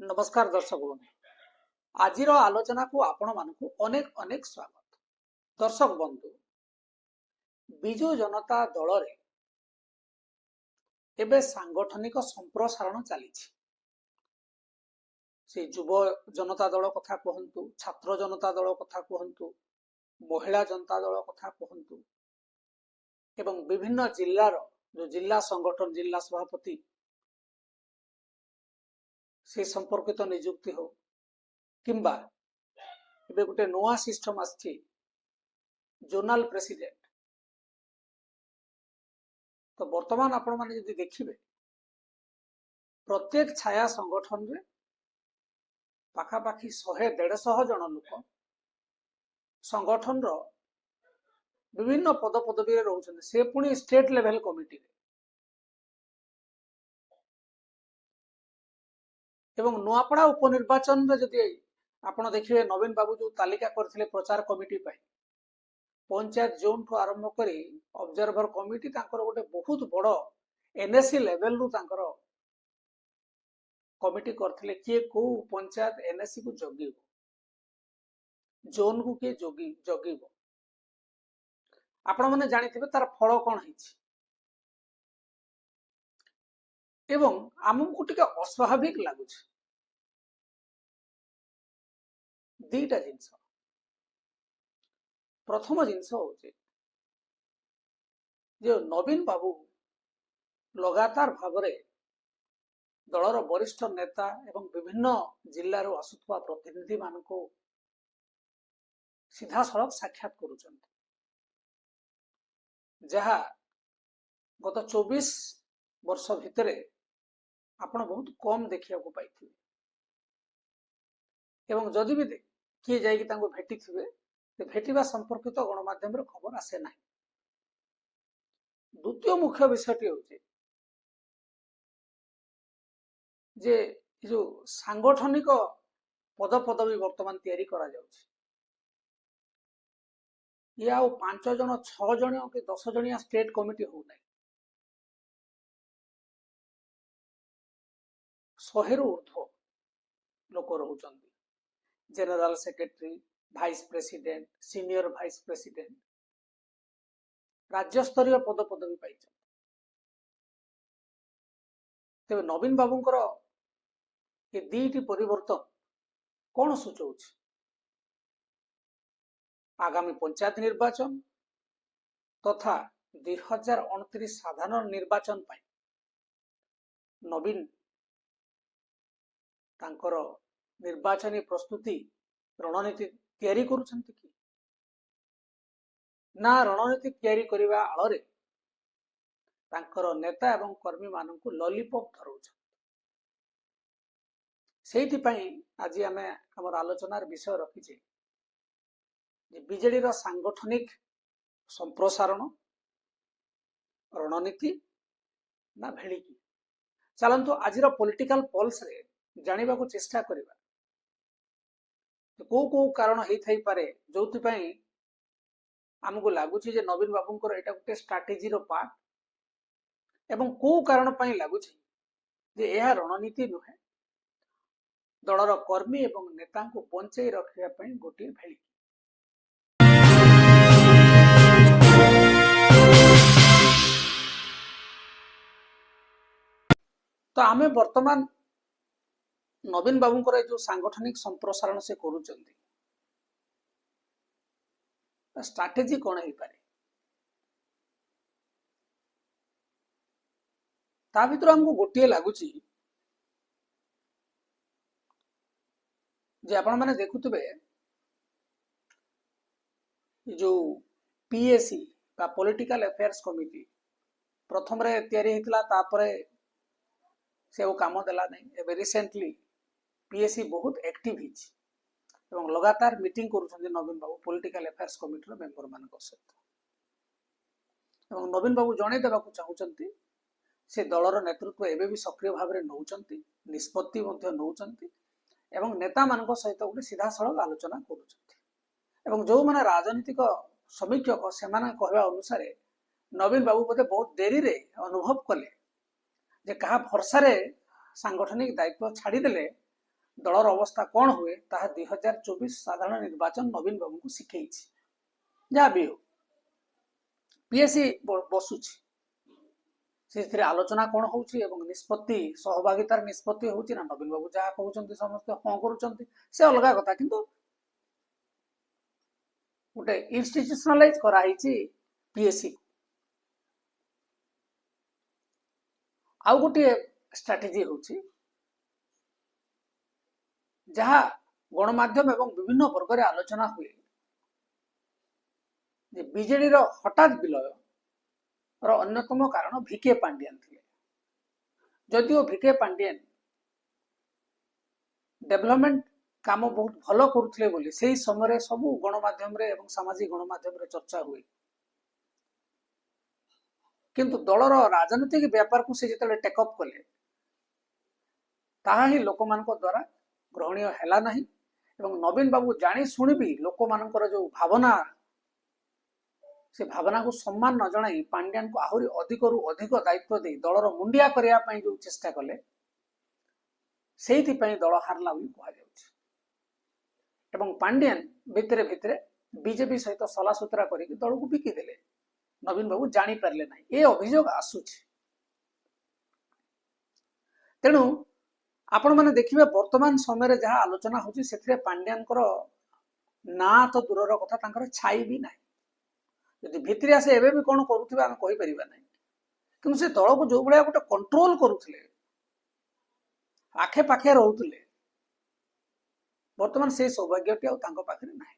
नमस्कार दर्शक बंधु आज आलोचना को आपण मानक अनेक अनेक स्वागत। दर्शक बंधु विजु जनता दल रे एबे सांगठनिक संप्रसारण चली से युव जनता दल कथा कहतु, छात्र जनता दल कथा कहतु, महिला जनता दल कथा कहतु एवं विभिन्न जिल्लार जो जिला संगठन जिला सभापति से संपर्कित नियुक्ति हो किंबा एबे गोटे नुआ सिस्टम आछि जोनाल प्रेसिडेंट। तो वर्तमान आपण माने यदि देखिबे प्रत्येक छाया संगठन रे पाखापाखी 100-150 जन लोक संगठन रो विभिन्न पद पदवी रे रहउछन, से पुनी स्टेट लेवल कमिटी रे एवं नुआपड़ा उपनिर्वाचन रे जदि आपण देखिबे नवीन बाबू जो तालिका करथिले प्रचार कमिटी पाई पंचायत जोन ठू आरंभ करी ऑब्जर्वर कमिटी तांकर गोटे बहुत बड़ एनएससी लेवल रु तांकर कमिटी करथिले किए को पंचायत एनएससी को जगिबो जोन को के जगिबो। आपण माने जानिथिबे तार फल कोन हिछि एवं आमको टिके अस्वाभाविक लागुछ दीटा जिंस। प्रथम जिंस होचे जो नवीन बाबू लगातार भावरे दलर वरिष्ठ नेता एवं विभिन्न जिल्लार आसुवा प्रतिनिधि मानको सीधा सड़क साक्षात करुछन, जहा गत 24 वर्ष भितरे आपण बहुत कम देखिया को पाइथिबे एवं जदि भी किए जाइए तांको भेटी थिबे भेटिबा संपर्कित गणमाध्यम रे खबर आसे ना। द्वितीय मुख्य विषयटी होचे जे जो सांगठनिक पद पदवी वर्तमान तैयारी करा जाउछि या 5 जन 6 जन के 10 जनिया स्टेट कमिटी हो नै 100 रु ऊर्ध्व लोक रहउचंदी। General secretary, vice president, senior vice president राज्य स्तरीय पद पदवी पाई। तेबे नवीन बाबूंकर ये दीटी परिवर्तन कौन सूचौछि आगामी पंचायत निर्वाचन तथा 2029 साधारण निर्वाचन पाई नवीन तांकर निर्वाचनी प्रस्तुति रणनीति तैयारी करुछंती कि ना रणनीति तैयारी करिवा आଳରେ तांकर नेता एवं कर्मी माननकु लॉलीपॉप धरउछन। सेहिति पई आज आमे हमर आलोचनार विषय रखिजे जे बीजेडी रो सांगठनिक संप्रसारण रणनीति ना भेलिकी। चलंतु आजिर पॉलिटिकल पल्स रे जानिबा को चेष्टा करिबा को कारण हेई थाई पारे जोथि पई हमको लागुछि जे नवीन बाबूंकर एटा गोटे स्ट्रेटेजी रो पार्ट एवं को कारण पई लागुछि जे एहा रणनीति नुहे दलर कर्मी एवं नेता को बंचै रखिया पई गोटे भेली। तो आमे वर्तमान नवीन बाबूंकर जो सांगठनिक संप्रसारण से करूचंदी स्ट्रेटेजी कौन है पारे ता भीतर हमको गोटे लागुची जे आपण माने देखुतबे जो पीएसी बा पॉलिटिकल अफेयर्स कमिटी प्रथम रे तयारी हेतला तापरे से वो काम देला नहीं। एबे रिसेंटली पीएसी बहुत एक्टिव हिच एवं लगातार मीटिंग करूछन नवीन बाबू पॉलिटिकल अफेयर्स कमिटी रो मेंबर मानक सहित एवं नवीन बाबू जणे देबाकू चाहूचंती से दलर नेतृत्व एबे भी सक्रिय भाव में नौचंती निष्पत्ति मध्य नौचंती एवं नेता मानक सहित गोटे सीधा सड़क आलोचना करूचंती एवं जो माने राजनीतिक समीक्षक से कहवा अनुसार नवीन बाबू बोधे बहुत देरी रे अनुभव कले जे कहा भरसा रे सांगठनिक दायित्व छाड़ीदेले दलर अवस्था कौन हुए ताहा 2024 साधारण निर्वाचन नवीन बाबू को शिखई जहाँ भी हो पीएससी बसुची से आलोचना कौन हो निष्पत्ति सहभागितार निष्पत्ति होची ना नवीन बाबू जहाँ कहते समस्ते हाँ करुँच से अलग कथा किंतु गोटे इंस्टीट्यूशनलाइज कराई पीएससी आउ गोटे स्ट्राटेजी होची जहाँ गणमाध्यम एवं विभिन्न वर्ग रे आलोचना हुए जे बीजेडी रो हठात विलय रो अन्यतम कारण भिके पांडियन थे जदिओ भिके पांडियन डेवलपमेंट काम बहुत भल करुले बोली से समय सबू गणमाध्यम रे एवं सामाजिक गणमाध्यम रे चर्चा हुए किंतु दलर राजनीतिक व्यापार को से जिते टेकअप कले ताहा ही लोक मान द्वारा ग्रहणीय हैला नहीं एवं नवीन बाबू जानी शुणी भी लोक मानकर जो भावना से भावना को सम्मान न जनाई पांड्यान को आहरी अधिक रु अधिक दायित्व दे दलर मुंडिया करने जो चेष्टा कले से दल हारला बोली कहुन पांड्यान भितरे भितरे बीजेपी सहित सलासुतरा करके दल को बिकिदेले नवीन बाबू जानी पारे ना ये अभियोग आसूची तेणु आपण मैंने देखिए वर्तमान समय जहाँ आलोचना होची से पांड्यान ना तो दूर कथा छाई भी ना यदि भितरिया से एवं भी कौन करुवे आम कहीपर ना कि से दल को जो भाया गोटे कंट्रोल करुले आखे पाखे रोले वर्तमान से सौभाग्यटी आखिर ना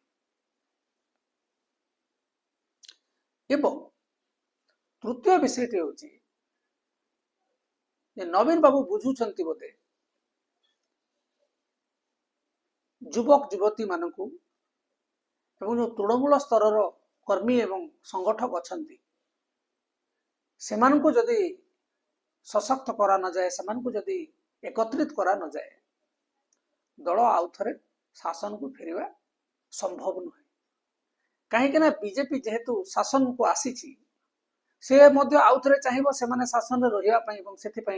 एवं तृतीय विषयटी हूँ नवीन बाबू बुझुंट बोधे युवक युवती मानू एवं जो तृणमूल स्तर कर्मी एवं संगठक अच्छा से जदि सशक्त करा न जाए से जदि एकत्रित करा न जाए दल आउ थे शासन को फेरवा संभव नुहे कहीं बीजेपी जेहेतु शासन को आसी से आउ थे चाहिए से शासन रही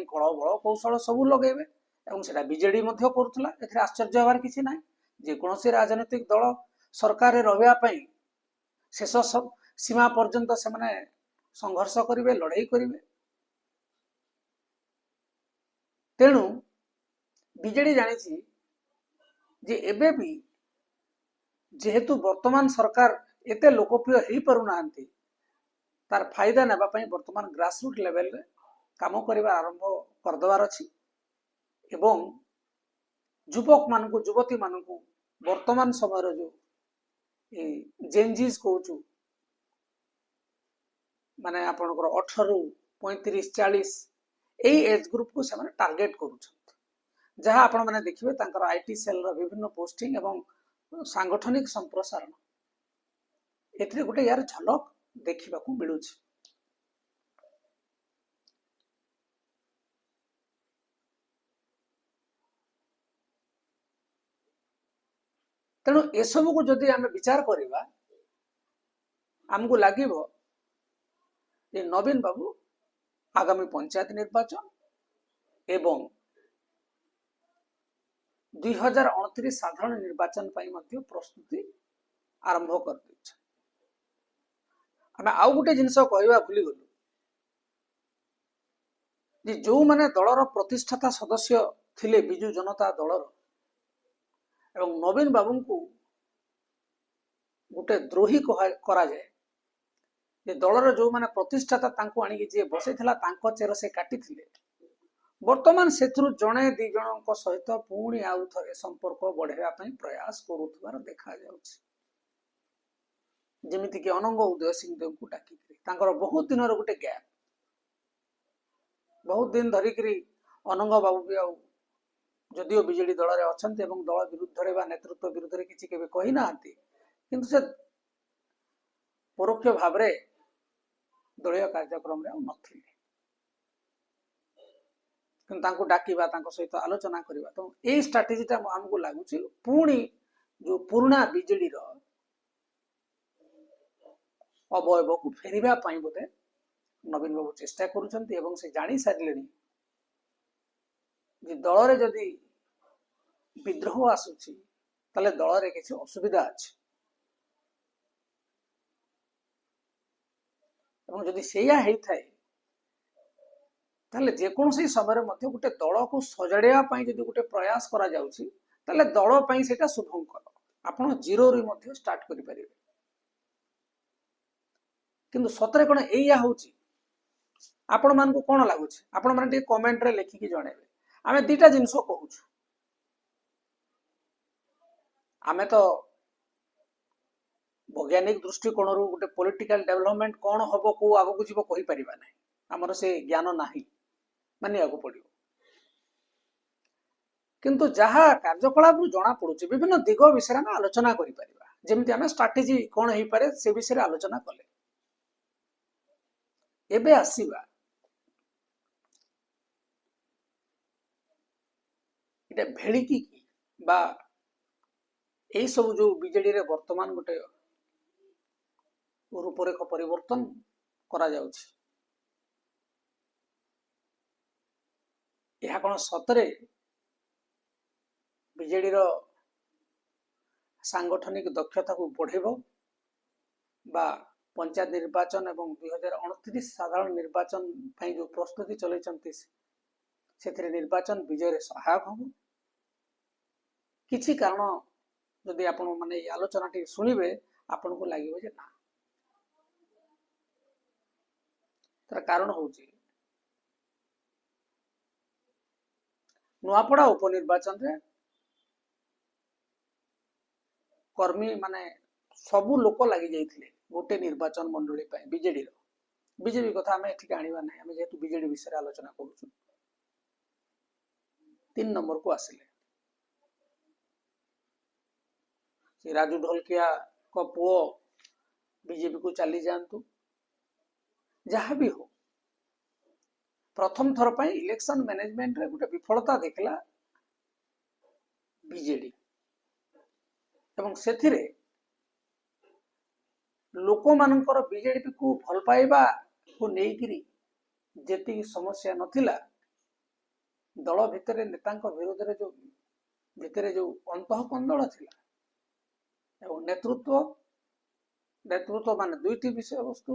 कल बल कौशल सब लगे से बीजेडी करुला आश्चर्य हबार किसी ना जेकोसी राजनीतिक दल सरकार रही शेष सीमा पर्यंत से संघर्ष करेंगे लड़ाई करेंगे तेणु बीजेडी जानी जे एबे भी जेहेतु वर्तमान सरकार एते लोकप्रिय हो पारुना तार फायदा नेबापी वर्तमान ग्रासरूट लेवल रे काम करने आरंभ करदेवार अच्छी एवं युवक मान युवती मान वर्तमान समय जो जेनजीज कहूँ माने आपनकर 18 रु 35 40 यही एज ग्रुप को से टार्गेट करुँच जहाँ आपण मैंने देखिए आईटी सेल विभिन्न पोस्टिंग एवं सांगठनिक संप्रसारण ए गोटे यार झलक देखा मिलूँ तेणु एसबू को जदि आम विचार करवा आमको लगे नवीन बाबू आगामी पंचायत निर्वाचन एवं 2029 साधारण निर्वाचन प्रस्तुति आरंभ कर आम आउ गोटे जिनस कहवा भूलीगलु जो माने दलर प्रतिष्ठाता सदस्य थिले बिजु जनता दलर एवं नवीन बाबू को गोटे द्रोही करा जाए जे दलर जो माने प्रतिष्ठाता तांको आनी जे बसई चेर से काटी वर्तमान से जड़े दी जन सहित पुणी आउ थे संपर्क बढ़ाई प्रयास करुवार देखा जमीती कि अनंग उदय सिंह देव को डाक बहुत दिन गोटे गैप बहुत दिन धरिक अनंग बाबू भी आउ जदिओ बीजेडी दल में अच्छा दल विरुद्ध नेतृत्व विरुद्ध किसी के कही ना किंतु से परोक्ष भाव दलीय कार्यक्रम नी कि डाकिबा सहित आलोचना करवा तो यही स्ट्राटेजीटा आमको लगुच पुणी जो पुराणा बीजेडी अवयव को फेरवाई बोधे नवीन बाबू चेष्टा करुँच से जानी सारे दल में जदि विद्रोह आसुची ताले दल रे किसी असुविधा अछि एवं जदि सेया हेई थाए ताले जेकोसी समय मध्य गोटे दल को सजाड़िया पई जदि गोटे प्रयास करा जाउची ताले दल पई सेटा शुभंकर आपण जीरो रे मध्य स्टार्ट करि परिबे किंतु सतरे कोन एया होउची आपण मान को कोन लागुची आपण मान टे कमेंट रे लिखि कि जणेबे आमे दुटा जिंसो कहूछु आमे तो वैज्ञानिक दृष्टिकोण रू गोटे पॉलिटिकल डेवलपमेंट कौन हम को आग को जीव कहि परिबा नै हमर से ज्ञान नाही मानिया को पड़ियो किंतु जहा कार्यकलाप रू जना पड़ुची विभिन्न दिग विषय में आलोचना करि परिबा जेमिति आमे स्ट्रेटजी कौन हेई पारे से विषय आलोचना कले एबे आसीबा इटा भेड़िकी बा एई सब जो बीजेडी रे वर्तमान गोटे रूपरेख परिवर्तन करा जाउछि यह कौन सतरे बीजेडी रो सांगठनिक दक्षता को बढ़ेबो बा पंचायत निर्वाचन एवं 2029 साधारण निर्वाचन पई जो प्रस्तुति चलै चंती सेथिरे निर्वाचन विजय रे सहायक हो किछि कारण जदि आपण माने आलोचना टी सुनिबे आपण को लागिबो जे ना तर कारण होउची नुआपड़ा उपनिर्वाचन रे कर्मी माने सबु लोक लागि जाइथिले गोटे निर्वाचन मंडली पय बीजेडी रो बीजेपी कथा हमें ठीक आनिबा नै हमें जेतु बीजेडी विषय आलोचना करूछु 3 नंबर को आसिले से राजू ढोलकिया को पुओ बीजेपी को चली जानतु जहाँ भी हो प्रथम थर पय इलेक्शन मैनेजमेंट रे गोटे विफलता देखला बीजेडी एवं सेथिरे लोक मानकर बीजेडी को भल पाइबा को नेइकिरी जेति समस्या नथिला दल भितरे नेतांक विरोध रे जो अंतः कंदल थिला एवं नेतृत्व माने दुईटी विषय वस्तु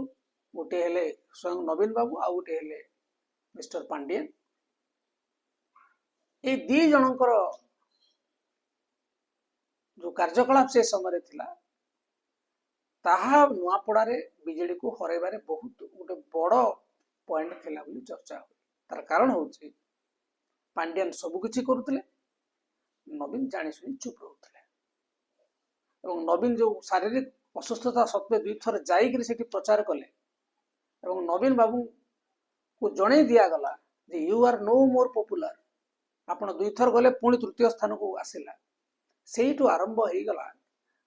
गोटे हेले स्वयं नवीन बाबू आ गोटे हेले मिस्टर पांडियन ए दी जनकर जो कार्यकलाप से समय थिला ताहा नुआपड़ा रे बीजेडी को हरैबारे बहुत गोटे बड़ पॉइंट थिला बोली चर्चा हो तार कारण होउची पांडियन सब किछि करूतले नवीन जानि सुनी चुप रहउतले एवं नवीन जो शारीरिक असुस्थता सत्वे दुई थर जाइकरी सेठी प्रचार कले एवं नवीन बाबू को जणे दिया गला जे you are no more popular आपण दुई थर गले पुणी तृतीय स्थान को आसिला सेइटु आरंभ हेई गला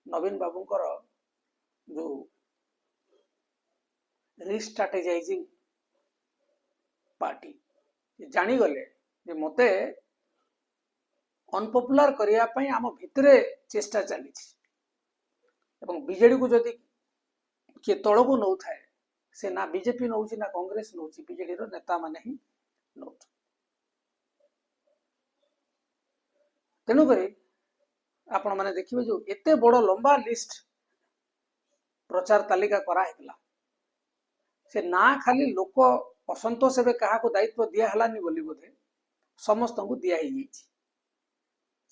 नवीन बाबूंकर जो रिस्ट्रेटेजाइजिंग पार्टी जानी गले जे मते अनपॉपुलर करिया पई आम भितरे चेष्टा चली एवं बीजेडी को जदि किए तल को नौ थाए से ना बीजेपी नौ ना कांग्रेस नौ बीजेडी रो नेता माने ही नौ तेणु करी आपण माने देखिबे जो एते बड़ लंबा लिस्ट प्रचार तालिका करा हेतला से ना खाली लोक असंतोष एबे कहा को दायित्व दिया हलानी बोली बोधे समस्त को दिया ही जाइछि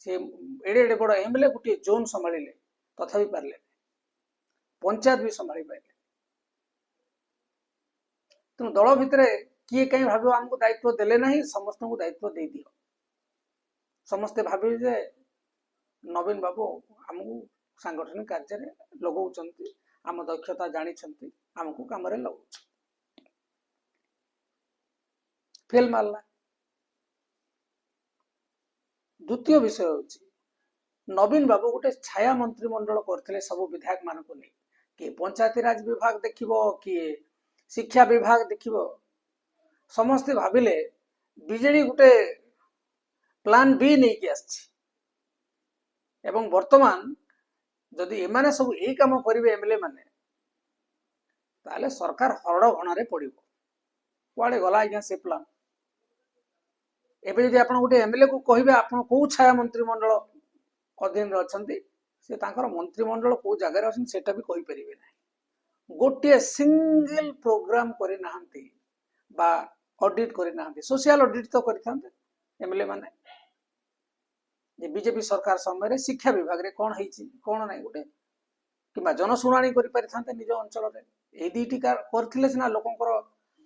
से एडे एडे बड़ एमएलए गुटी जोन संभाळिले तथापि पारले पंचायत भी संभाली पाइले तेणु दल भितरे किए कहीं भाव आमको दायित्व देले नहीं समस्त को दायित्व दे दियो समस्ते भावे जे नवीन बाबू आमको सांगठनिक कार्य रे लगौचंती आम दक्षता जानी आमको काम रे लगौ फेल मारला द्वितीय विषय होची नवीन बाबू गोटे छाया मंत्रिमंडल करथिले सब विधायक मान को नहीं कि पंचायती राज विभाग देखिबो कि शिक्षा विभाग देखिबो समस्ते भाविले बीजेडी गोटे प्लान बी नहीं कि आछि एवं वर्तमान जदि एमाने सब ए काम करिवे एमएलए माने ताले सरकार हरड़ घणा रे पड़िबो कुआडे गला आज्ञा से प्लान एबे जदि आपण गोटे एमएलए को कहिबे आपण को छाया मंत्रिमंडल अधीन अछंती से तांकर मंत्रिमंडल को जगह अछन सेटा भी कहि परिबे नै गोटे सिंगल प्रोग्राम करि नाहंती बा ऑडिट करि नाहंती सोशल ऑडिट तो करिथांते एमएलए माने जे बीजेपी सरकार समय शिक्षा विभाग रे कोन हेछि कोन नै गोटे किबा जनशुणाणी करि परिथांते निज अंचल रे ए दीटी करथिले सिना लोकंकर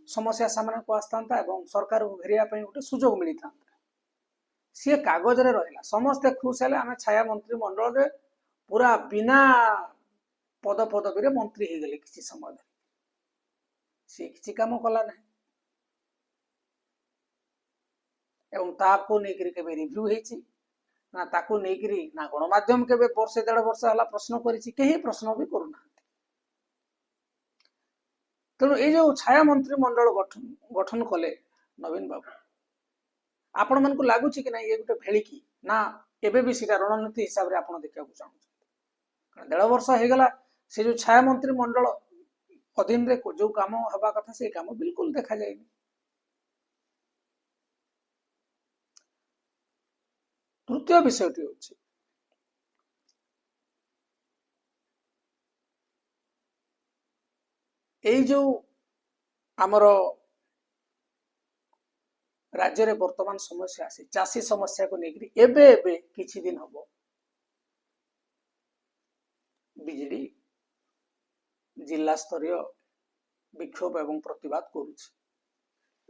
समस्या सामने को आस्तांता एवं सरकार को घेरिया पई गोटे सुजोग मिलिथांता सी कागज रे रहिला समस्त खुश हेले आमे छाया मंत्री मंडल रे पूरा बिना पद पदवी रे मंत्री हे गेले किछि समय सी किछि काम कला नै एवं ताको नेकरी केबे रिव्यू हेछि ना ताको नेकरी ना गणमाध्यम केबे वर्ष 1.5 वर्ष हला प्रश्न करिछि केही प्रश्न भी करूना तेणु ये जो छाया मंत्री मंडल गठन कले नवीन बाबू आपण मन को लागुछि कि ना ये गोटे भेलिकी ना एबे भी सीधा रणनीति हिसाब रे आपण देखिया चाहू कारण 1.5 वर्ष हे गला से जो छाया मंत्री मंडल अधीन रे जो काम हबा कथा से काम बिल्कुल देखा जायनी तृतीय विषयटी होछि एई जो आमर राज्य रे वर्तमान समस्या आसी चासी समस्या को नेकरी एबे एबे किछि दिन हबो बिजली जिला स्तरीय विक्षोभ एवं प्रतिवाद करूछि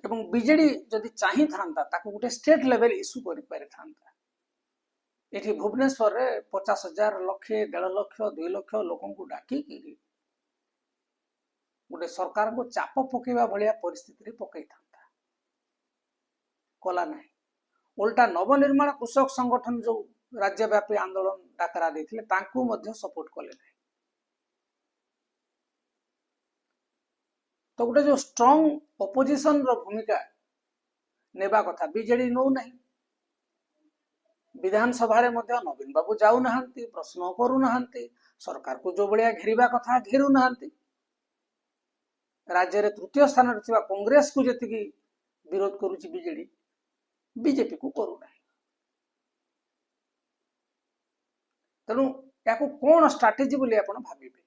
एवं बिजेडी जदि चाहि थांता ताको गुटे स्टेट लेवल इश्यू करि पारि थांता एठी भुवनेश्वर रे 50,000 लाख 1.5 लाख 2 लाख लोकन को डाकी कि गोटे सरकार को चाप पकेवा भलिया परिस्थिति रे पकई थांता कला नाही उल्टा नवनिर्माण कृषक संगठन जो राज्यव्यापी आंदोलन डाकरा देथिले तांकू मध्य सपोर्ट कले नाही तो गोटे जो स्ट्रांग ऑपोजिशन रो भूमिका नेबा कथा बीजेडी नो नाही विधानसभा रे मध्य नवीन बाबू जाऊ नहांती प्रश्न करू नहांती सरकार को जो बलिया घेरिबा कथा घेरू नहांती राज्य रे तृतीय स्थान रे थिबा कांग्रेस को जति विरोध करूची बीजेडी बीजेपी को करू नाही तेणु याको कोन स्ट्रैटेजी बोली आपण भाबिबे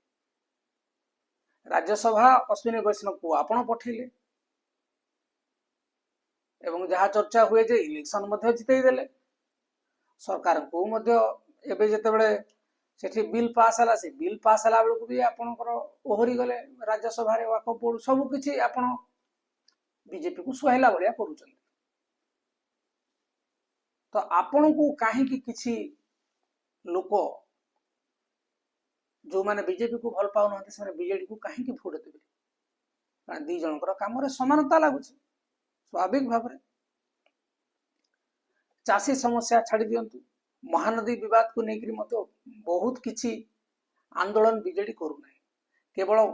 राज्यसभा अश्विनी वैष्णव को आपण पठेले एवं जहा चर्चा हुए जे इलेक्शन मध्य जितई देले सरकार को मध्य एबे जते बेले सेठी बिल पास हला से बिल पास हला बेलू भी आपनकर ओहरी गले राज्यसभा रे वाक बोर्ड सब किछि आपण बीजेपी को सुहाइला बलिया करूछन तो आपण को काहे कि किछि लोक जो माने बीजेपी को भल पाउ नहते से बीजेडी को काहे कि भोट देबे कारण दी जनकर काम रे समानता लागुछि स्वाभाविक भाव रे चासी समस्या छाड़ी दियंतु महानदी विवाद को लेकर मत बहुत किछि आंदोलन बीजेडी करू नाही केवल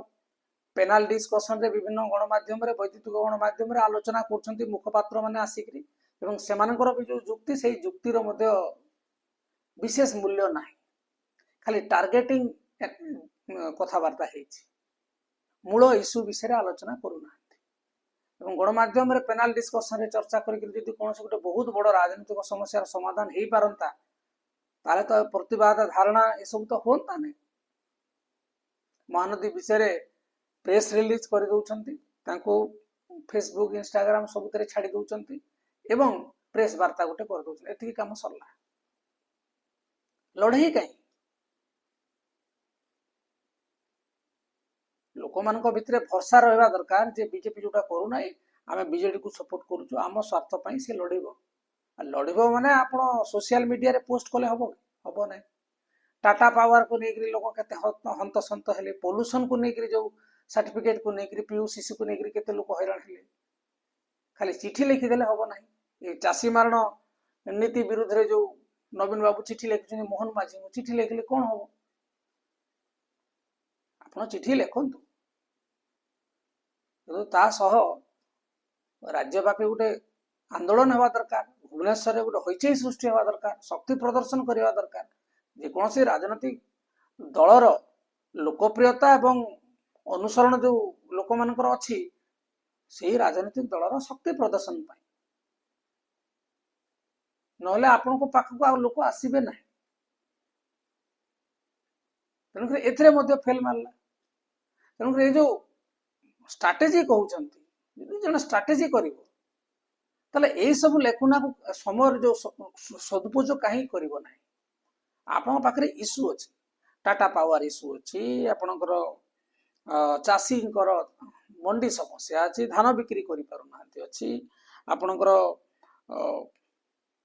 पेनाल डिस्कशन रे विभिन्न गणमाध्यम रे वैद्युतिक गणमाध्यम रे आलोचना करछंती मुखपात्र माने आसिकरी एवं सेमानकर भी जो जुक्ति से जुक्ति रो मध्य विशेष मूल्य नाही खाली टार्गेटिंग कथावार्ता हेछि मूल इश्यू विषय आलोचना करू ना एवं गणमाध्यम रे पेनाल डिस्कशन रे चर्चा करिक जदि कोनसे गोटे बहुत बड़ राजनीतिक समस्या समाधान हेई पारंता ताले तो प्रतिवाद धारणा ए सब तो होंता नै महानदी विषय रे प्रेस रिलीज कर दउछंती तांको फेसबुक इंस्टाग्राम सब तरे छाडी दउछंती एवं प्रेस वार्ता गोटे कर दउछन एति काम सरला लड़ई कहीं लोक मान भितर भरसा रहा दरकार जे बीजेपी जोटा करू ना आम बीजेडी को सपोर्ट करूँ आम स्वार्थ पर से लड़ब माने आप सोशल मीडिया रे पोस्ट कले हम ना टाटा पावर को लेकर लोक के हंतसंत हेले पोल्यूशन को लेकर जो सर्टिफिकेट को लेकर पीयूसीसी को लेकर केते लोक हैरान हेले खाली चिठी लिखिदेले हम ना ये चाषी मारण नीति विरुद्ध रे जो नवीन बाबू चिठी लिखुं मोहन माझी को चिठी लिखले कौन हम आप चिठी लिखतु राज्यव्यापी गोटे आंदोलन हवा दरकार भुवनेश्वर गोटे हईचई सृष्टि हवा दरकार शक्ति प्रदर्शन करवा दरकार जेकोसी राजनीतिक दलर लोकप्रियता एवं अनुसरण जो लोक मानकर अच्छी से राजनीतिक दलर शक्ति प्रदर्शन ना आपण को पाखक आ लोक आसबे ना ତେଣୁକରି ଏଥିରେ ମଧ୍ୟ ଫେଲ ମାରିଲା। ତେଣୁକରି ଏ ଯୋଉ ଷ୍ଟ୍ରାଟେଜି କହୁଛନ୍ତି, ଯଦି ଜଣେ ଷ୍ଟ୍ରାଟେଜି କରିବ ତାହେଲେ ଏଇ ସବୁ ଲେଖୁନାକୁ ସମୟର ଯୋଉ ସଦୁପଯୋଗ କାହିଁକି କରିବ ନାହିଁ? ଆପଣଙ୍କ ପାଖରେ ଇସ୍ୟୁ ଅଛି, ଟାଟା ପାୱାର ଇସ୍ୟୁ ଅଛି, ଆପଣଙ୍କର ଚାଷୀଙ୍କର ମଣ୍ଡି ସମସ୍ୟା ଅଛି, ଧାନ ବିକ୍ରି କରିପାରୁନାହାନ୍ତି ଅଛି, ଆପଣଙ୍କର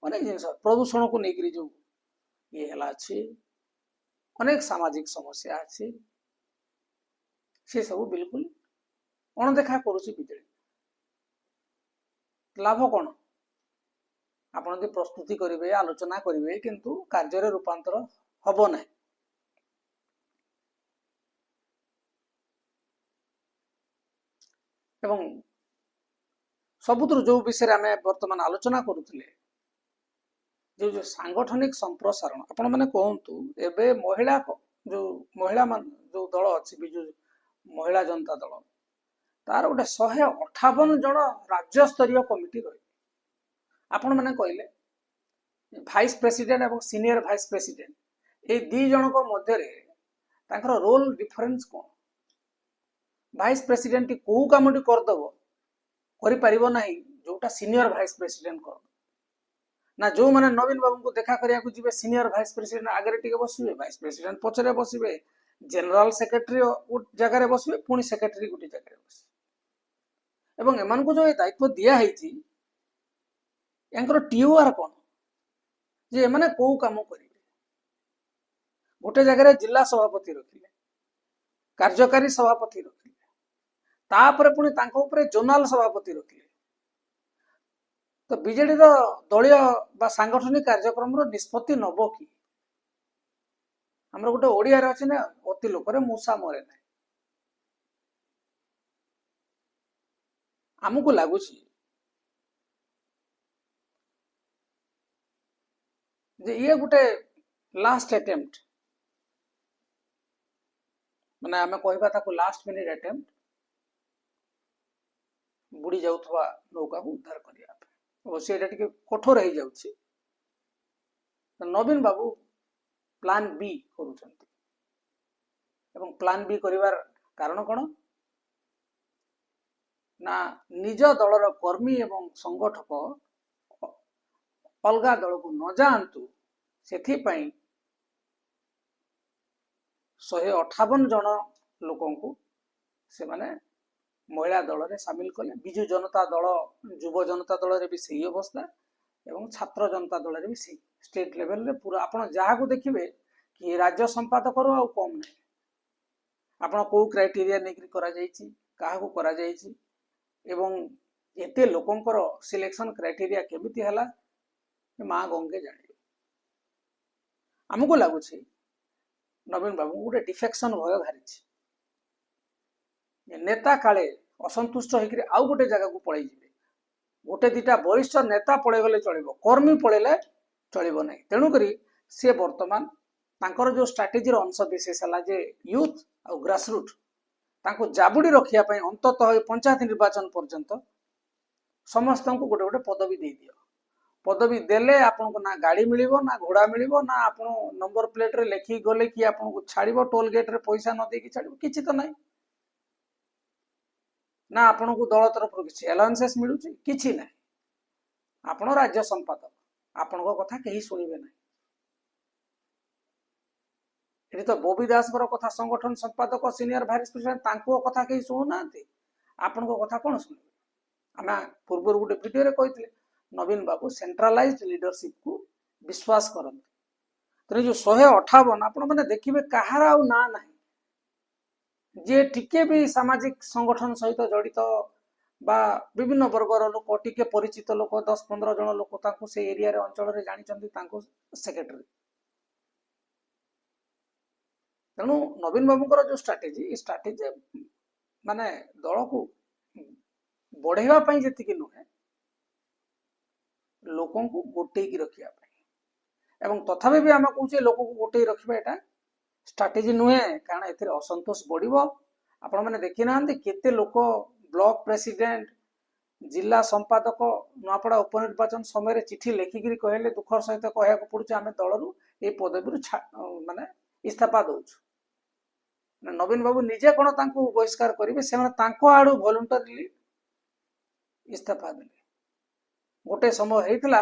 ଅନେକ ଜିନିଷ ପ୍ରଦୂଷଣକୁ ନେଇକରି ଯୋଉ ଇଏ ହେଲା ଅଛି, ଅନେକ ସାମାଜିକ ସମସ୍ୟା ଅଛି, ସେ ସବୁ ବିଲକୁଲ ଅଣଦେଖା କରୁଛି ବିଜେଡି। ଲାଭ କଣ? ଆପଣ ଯଦି ପ୍ରସ୍ତୁତି କରିବେ, ଆଲୋଚନା କରିବେ, କିନ୍ତୁ କାର୍ଯ୍ୟରେ ରୂପାନ୍ତର ହବ ନାହିଁ। ଏବଂ ସବୁଥିରୁ ଯୋଉ ବିଷୟରେ ଆମେ ବର୍ତ୍ତମାନ ଆଲୋଚନା କରୁଥିଲେ, ଯୋଉ ସାଂଗଠନିକ ସମ୍ପ୍ରସାରଣ, ଆପଣ ମାନେ କୁହନ୍ତୁ ଏବେ ମହିଳା ଯୋଉ ଦଳ ଅଛି, ବିଜୁ ମହିଳା ଜନତା ଦଳ, ତାର ଗୋଟେ 158 ଜଣ ରାଜ୍ୟସ୍ତରୀୟ କମିଟି ରହିବ। ଆପଣ ମାନେ କହିଲେ ଭାଇସ୍ ପ୍ରେସିଡେଣ୍ଟ ଏବଂ ସିନିୟର ଭାଇସ୍ ପ୍ରେସିଡେଣ୍ଟ, ଏଇ 2 ଜଣଙ୍କ ମଧ୍ୟରେ ତାଙ୍କର ରୋଲ ଡିଫରେନ୍ସ କଣ? ଭାଇସ୍ ପ୍ରେସିଡେଣ୍ଟ କୋଉ କାମଟି କରିପାରିବ ନାହିଁ ଯୋଉଟା ସିନିୟର ଭାଇସ୍ ପ୍ରେସିଡେଣ୍ଟ କରିବ? ନା ଯୋଉମାନେ ନବୀନ ବାବୁଙ୍କୁ ଦେଖା କରିବାକୁ ଯିବେ, ସିନିୟର ଭାଇସ୍ ପ୍ରେସିଡେଣ୍ଟ ଆଗରେ ଟିକେ ବସିବେ, ଭାଇସ୍ ପ୍ରେସିଡେଣ୍ଟ ପଛରେ ବସିବେ, ଜେନେରାଲ ସେକ୍ରେଟାରୀ ଗୋଟେ ଜାଗାରେ ବସିବେ, ପୁଣି ସେକ୍ରେଟାରୀ ଗୋଟେ ଜାଗାରେ ବସିବେ। ଏବଂ ଏମାନଙ୍କୁ ଯୋଉ ଦାୟିତ୍ୱ ଦିଆହେଇଛି, ୟାଙ୍କର ଟିଓଆର କଣ ଯେ ଏମାନେ କୋଉ କାମ କରିବେ? ଗୋଟେ ଜାଗାରେ ଜିଲ୍ଲା ସଭାପତି ରଖିଲେ, କାର୍ଯ୍ୟକାରୀ ସଭାପତି ରଖିଲେ, ତାପରେ ପୁଣି ତାଙ୍କ ଉପରେ ଜୋନାଲ ସଭାପତି ରଖିଲେ। ତ ବିଜେଡିର ଦଳୀୟ ବା ସାଂଗଠନିକ କାର୍ଯ୍ୟକ୍ରମର ନିଷ୍ପତ୍ତି ନବ କି? ଆମର ଗୋଟେ ଓଡିଆରେ ଅଛି ନା, ଅତି ଲୋକରେ ମୂଷା ମରେ ନାହିଁ। ଆମକୁ ଲାଗୁଛି ଯେ ଇଏ ଗୋଟେ ଲାଷ୍ଟ ଆଟେମ୍ପ୍ଟ, ମାନେ ଆମେ କହିବା ତାକୁ ଲାଷ୍ଟ ମିନିଟ ଆଟେମ୍ପ୍ଟ, ବୁଡି ଯାଉଥିବା ନୌକାକୁ ଉଦ୍ଧାର କରିବା ପାଇଁ। ଅବଶ୍ୟ ଏଇଟା ଟିକେ କଠୋର ହେଇଯାଉଛି। ନବୀନ ବାବୁ ପ୍ଲାନ ବି କରୁଛନ୍ତି, ଏବଂ ପ୍ଲାନ ବି କରିବାର କାରଣ କଣ? ନା ନିଜ ଦଳର କର୍ମୀ ଏବଂ ସଂଗଠକ ଅଲଗା ଦଳକୁ ନ ଯାଆନ୍ତୁ, ସେଥିପାଇଁ 158 ଜଣ ଲୋକଙ୍କୁ ସେମାନେ ମହିଳା ଦଳରେ ସାମିଲ କଲେ। ବିଜୁ ଜନତା ଦଳ, ଯୁବ ଜନତା ଦଳରେ ବି ସେଇ ଅବସ୍ଥା, ଏବଂ ଛାତ୍ର ଜନତା ଦଳରେ ବି ସେଇ ଷ୍ଟେଟ ଲେଭେଲରେ ପୁରା ଆପଣ ଯାହାକୁ ଦେଖିବେ କି ରାଜ୍ୟ ସମ୍ପାଦକରୁ ଆଉ କମ ନାହିଁ। ଆପଣ କୋଉ କ୍ରାଇଟେରିଆ ନେଇକରି କରାଯାଇଛି, କାହାକୁ କରାଯାଇଛି, ଏବଂ ଏତେ ଲୋକଙ୍କର ସିଲେକ୍ସନ କ୍ରାଇଟେରିଆ କେମିତି ହେଲା, ମା ଗଙ୍ଗେ ଜାଣିବେ। ଆମକୁ ଲାଗୁଛି ନବୀନ ବାବୁ ଗୋଟେ ଡିଫେକ୍ସନ ଭୟ ବାହାରିଛି। ନେତା କାଳେ ଅସନ୍ତୁଷ୍ଟ ହେଇକରି ଆଉ ଗୋଟେ ଜାଗାକୁ ପଳେଇ ଯିବେ, ଗୋଟେ ଦିଟା ବରିଷ୍ଠ ନେତା ପଳେଇଗଲେ ଚଳିବ, କର୍ମୀ ପଳେଇଲେ ଚଳିବ ନାହିଁ। ତେଣୁକରି ସେ ବର୍ତ୍ତମାନ ତାଙ୍କର ଯୋଉ ଷ୍ଟ୍ରାଟେଜିର ଅଂଶ ବିଶେଷ ହେଲା ଯେ ୟୁଥ ଆଉ ଗ୍ରାସରୁଟ, ତାଙ୍କୁ ଜାବୁଡି ରଖିବା ପାଇଁ ଅନ୍ତତଃ ପଞ୍ଚାୟତ ନିର୍ବାଚନ ପର୍ଯ୍ୟନ୍ତ ସମସ୍ତଙ୍କୁ ଗୋଟେ ଗୋଟେ ପଦବୀ ଦେଇଦିଅ। ପଦବୀ ଦେଲେ ଆପଣଙ୍କୁ ନା ଗାଡି ମିଳିବ, ନା ଘୋଡା ମିଳିବ, ନା ଆପଣ ନମ୍ବର ପ୍ଲେଟରେ ଲେଖିକି ଗଲେ କି ଆପଣଙ୍କୁ ଛାଡିବ, ଟୋଲ ଗେଟରେ ପଇସା ନ ଦେଇକି ଛାଡିବ, କିଛି ତ ନାହିଁ। ନା ଆପଣଙ୍କୁ ଦଳ ତରଫରୁ କିଛି ଆଲାଉନ୍ସେସ୍ ମିଳୁଛି, କିଛି ନାହିଁ। ଆପଣ ରାଜ୍ୟ ସମ୍ପାଦକ, ଆପଣଙ୍କ କଥା କେହି ଶୁଣିବେ ନାହିଁ। ଏଠି ତ ବବି ଦାସଙ୍କର କଥା ସଂଗଠନ ସମ୍ପାଦକ, ସିନିୟର ଭାଇସ୍ ପ୍ରେସିଡେଣ୍ଟ, ତାଙ୍କ କଥା କେହି ଶୁଣୁନାହାନ୍ତି, ଆପଣଙ୍କ କଥା କଣ ଶୁଣିବେ? ଆମେ ପୂର୍ବରୁ ଗୋଟେ ଭିଡିଓରେ କହିଥିଲେ ନବୀନ ବାବୁ ସେଣ୍ଟ୍ରାଲାଇଜ୍ଡ ଲିଡରସିପକୁ ବିଶ୍ୱାସ କରନ୍ତି। ତେଣୁ ଯୋଉ 158 ଆପଣ ମାନେ ଦେଖିବେ କାହାର ଆଉ ନାଁ ନାହିଁ, ଯେ ଟିକେ ବି ସାମାଜିକ ସଂଗଠନ ସହିତ ଜଡିତ ବା ବିଭିନ୍ନ ବର୍ଗର ଲୋକ, ଟିକେ ପରିଚିତ ଲୋକ, 10-15 ଜଣ ଲୋକ ତାଙ୍କୁ ସେ ଏରିଆରେ ଅଞ୍ଚଳରେ ଜାଣିଛନ୍ତି, ତାଙ୍କୁ ସେକ୍ରେଟାରୀ। ତେଣୁ ନବୀନ ବାବୁଙ୍କର ଯୋଉ ଷ୍ଟ୍ରାଟେଜି ମାନେ ଦଳକୁ ବଢେଇବା ପାଇଁ ଯେତିକି ନୁହେଁ, ଲୋକଙ୍କୁ ଗୋଟେଇକି ରଖିବା ପାଇଁ। ଏବଂ ତଥାପି ବି ଆମେ କହୁଛେ ଲୋକକୁ ଗୋଟେଇ ରଖିବା ଏଟା ଷ୍ଟ୍ରାଟେଜି ନୁହେଁ, କାରଣ ଏଥିରେ ଅସନ୍ତୋଷ ବଢିବ। ଆପଣ ମାନେ ଦେଖିନାହାନ୍ତି କେତେ ଲୋକ ବ୍ଲକ ପ୍ରେସିଡେଣ୍ଟ, ଜିଲ୍ଲା ସମ୍ପାଦକ ନୂଆପଡା ଉପନିର୍ବାଚନ ସମୟରେ ଚିଠି ଲେଖିକିରି କହିଲେ, ଦୁଃଖର ସହିତ କହିବାକୁ ପଡୁଛି, ଆମେ ଦଳରୁ ଏଇ ପଦବୀରୁ ମାନେ ଇସ୍ତଫା ଦଉଛୁ। नवीन बाबू निजे कौन बहिष्कार करेंगे से आड़ू वॉलंटरीली इस्तीफा देले गोटे समय होता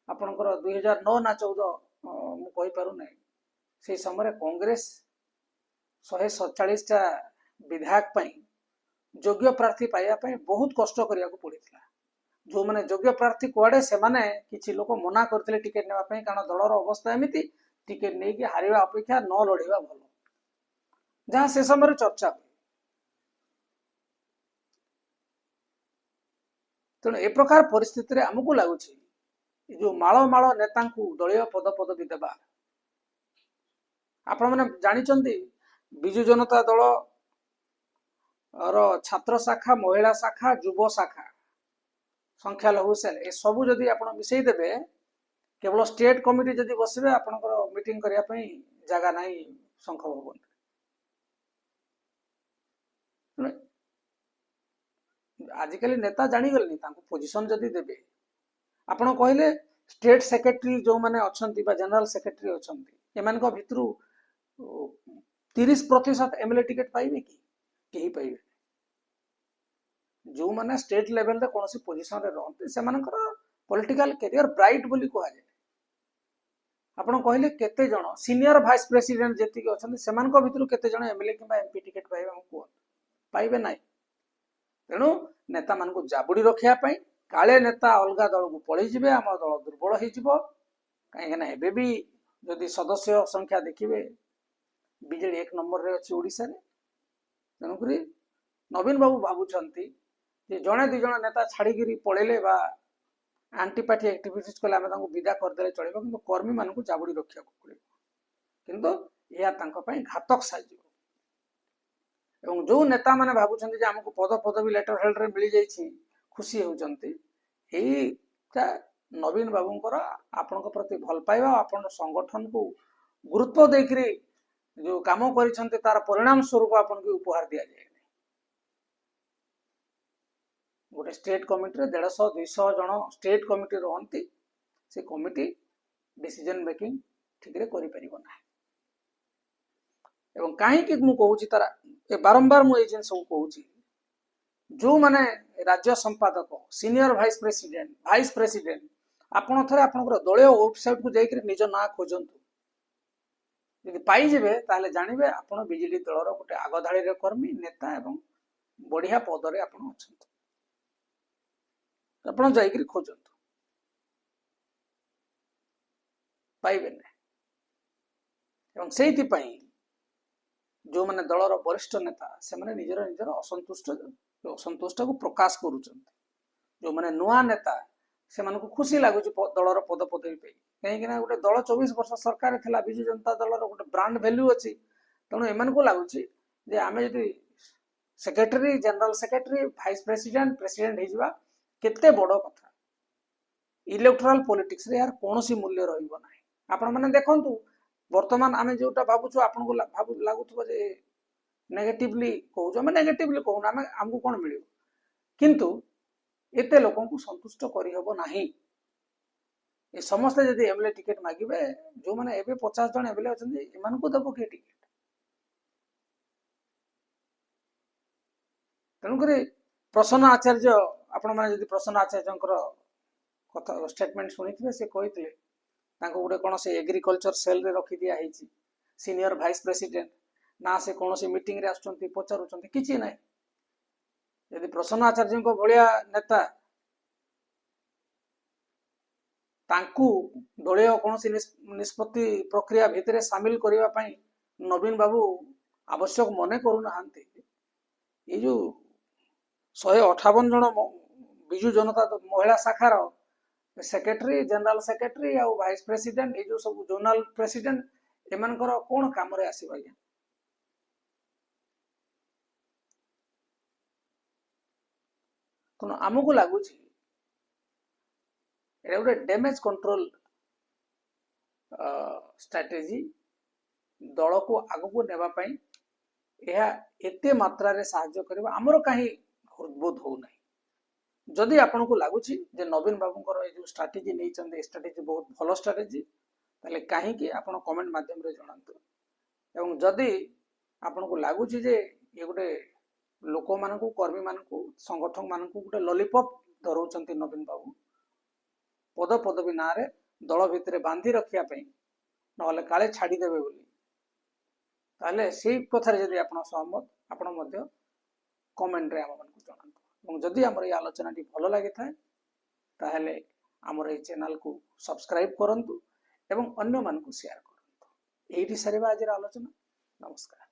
आपणकर 2009 ना 14 मुझे ना से समय कांग्रेस 147 टा विधायक पई योग्य प्रार्थी पाइबा बहुत कष्ट करने को पड़ा जो मैंने योग्य प्रार्थी कुआड़े से माने किसी लोक मना करते टिकेट नापी कारण दलर अवस्था एमती टिकेट नहीं कि हारिबा अपेक्षा न लड़वा भल जहाँ से समय चर्चा हुए तेणु ए प्रकार परिस्थिति आमको लगुच जो माल नेता दलीय पद पदवी देवा आपण मैंने जानी विजु जनता दल छात्र शाखा महिला शाखा युव शाखा संख्यालघु सेल ए सबू जदि आप मिसई देबे केवल स्टेट कमिटी जदि बसबे आपनकर मीटिंग करिया पई जगह नहीं शंख भवन आजिकल नेता जानीगले पोजिशन जदि देबे आपण कहले स्टेट सेक्रेटरी जो माने अछंती बा जनरल सेक्रेटरी अछंती एमान को भितरु 30% एमएलए टिकट पाइबे कि केही पाइबे जो माने स्टेट लेवल रे कोनसी पोजीशन रे रहते से मानकर पॉलिटिकल कैरियर ब्राइट बोली कहा जाए आपण कहले केते जण सीनियर वाइस प्रेसिडेंट जेति के अछंती सेमान को भितरु केते जण एमएलए किबा एमपी टिकट पाइबे हम को पाइबे नाही तेणु नेता मान को जाबुड़ी रखिया पई काले नेता अलगा दल को पळी जिवे हम दल दुर्बल होई जिवो काहे ना एबे भी जदि सदस्य संख्या देखिबे बीजेडी 1 नंबर रे अछि ओडिसा रे तेणु करी नवीन बाबू भाबुचंती जे जणे दि जण नेता छाड़ीगिरी पळेले बा एंटी पार्टी एक्टिविटीज कले आमे तांको विदा करदेले चलिबो किंतु कर्मी मानकु जाबुड़ी रखिया को पड़िबो किंतु या तांको पई घातक साजिबो एवं जो नेता माने भाबुचंती जे हमकु पद पदवी लेटर हेड रे मिली जाईछि खुशी होउचंती एटा नवीन बाबूंकर आपनक प्रति भल पाइबा आपन संगठन को गुरुत्व देकरी जो काम करिसंती तार परिणाम स्वरूप आपन के उपहार दिया जाए गोटे स्टेट कमिटी 150-200 जन स्टेट कमिटी रहती से कमिटी डिसीजन मेकिंग ठीक रे करि परिबो ना एवं काहे कि मु कहूची तारा ए बारंबार मु ए जिंस को कहूची जो माने राज्य संपादक सीनियर वाइस प्रेसिडेंट आपण थरे आपनकर दलीय वेबसाइट को जाई निज ना खोजंतु यदि पाई जेबे ताले जानिबे आपण बीजेडी दलर गोटे आगधाड़ी रे कर्मी नेता एवं बढ़िया पद रे आपण अछंती आपण जाई खोजंतु पाइबे ना एवं सेति पई जो माने दलर वरिष्ठ नेता से माने निजर निजर असंतुष्ट को प्रकाश करूचंती जो माने नुआ नेता से माने को खुशी लागु दलर पद पदवी पे कहीं ना गोटे दल 24 वर्ष सरकार थिला बिजु जनता दलर गोटे ब्रांड वैल्यू अछि तणु एमन को लागुची जे आमे यदि secretary general secretary vice president हिजवा केते बड़ कथा इलेक्टोरल पॉलिटिक्स रे यार कोनोसी मूल्य रहिबो नाही आपण माने देखंतु वर्तमान आमे जोटा भाबुछु आपन को लागुथबो जे नेगेटिवली कहू जो नेगेटिवली कहू ना हमको कोन मिलियो किंतु एते लोगों को संतुष्ट करि हबो नाही ए समस्त जदि एमएलए टिकट मागिबे जो माने एबे 50 जन एमएलए अछन एमान को दबो के टिकट तनु करे प्रसन्न आचार्य आपण माने जदि प्रसन्न आचार्यंकर कथा स्टेटमेंट सुनिथिबे से कहितले तांको गुडे कोन से एग्रीकल्चर सेल रे रखि दिया हेछि सीनियर वाइस प्रेसिडेंट ना से कोन से मीटिंग रे आछंती पचारुचंती किछि नै यदि प्रसन्न आचार्य को भलिया नेता तांकु दलीय कोन से निष्पत्ति प्रक्रिया भितरे शामिल करिवा पई नवीन बाबू आवश्यक मने करू नाहंती ए जो 158 जन बिजु जनता महिला शाखार सेक्रेटरी जनरल सेक्रेटरी आ वाइस प्रेसिडेंट ए जो सब जोनल प्रेसिडेंट एमानकर कोन काम रे आसीबा या तनो हमकु लागुची ए गोटे डैमेज कंट्रोल स्ट्रेटेजी दल को आगु को नेबा पई एहा एते मात्रा रे सहायता करबा हमरो काहे हृदबोध हो नाही जदि आपन को लागुची जे नवीन बाबूंकर ए जो स्ट्रेटेजी नै चंदे स्ट्रेटेजी बहुत भलो स्ट्रेटेजी ताले काहे कि आपन कमेंट माध्यम रे जणांतु एवं जदि ଆପଣଙ୍କୁ ଲାଗୁଛି ଯେ ଇଏ ଗୋଟେ ଲୋକମାନଙ୍କୁ କର୍ମୀ ମାନଙ୍କୁ ସଂଗଠନ ମାନଙ୍କୁ ଗୋଟେ ଲଲିପପ୍ ଧରଉଛନ୍ତି ନବୀନ ବାବୁ ପଦ ପଦବୀ ନାଁରେ ଦଳ ଭିତରେ ବାନ୍ଧି ରଖିବା ପାଇଁ ନହେଲେ କାଳେ ଛାଡ଼ିଦେବେ ବୋଲି ତାହେଲେ ସେଇ କଥାରେ ଯଦି ଆପଣ ସହମତ ଆପଣ ମଧ୍ୟ କମେଣ୍ଟରେ ଆମମାନଙ୍କୁ ଜଣାନ୍ତୁ ଏବଂ ଯଦି ଆମର এই ଆଲୋଚନାଟି ଭଲ ଲାଗିଥାଏ ତାହେଲେ ଆମର এই ଚ୍ୟାନେଲକୁ ସବସ୍କ୍ରାଇବ କରନ୍ତୁ ଏବଂ ଅନ୍ୟମାନଙ୍କୁ ସେୟାର କରନ୍ତୁ। ଏଇଠି ସାରିବା ଆଜିର ଆଲୋଚନା। ନମସ୍କାର।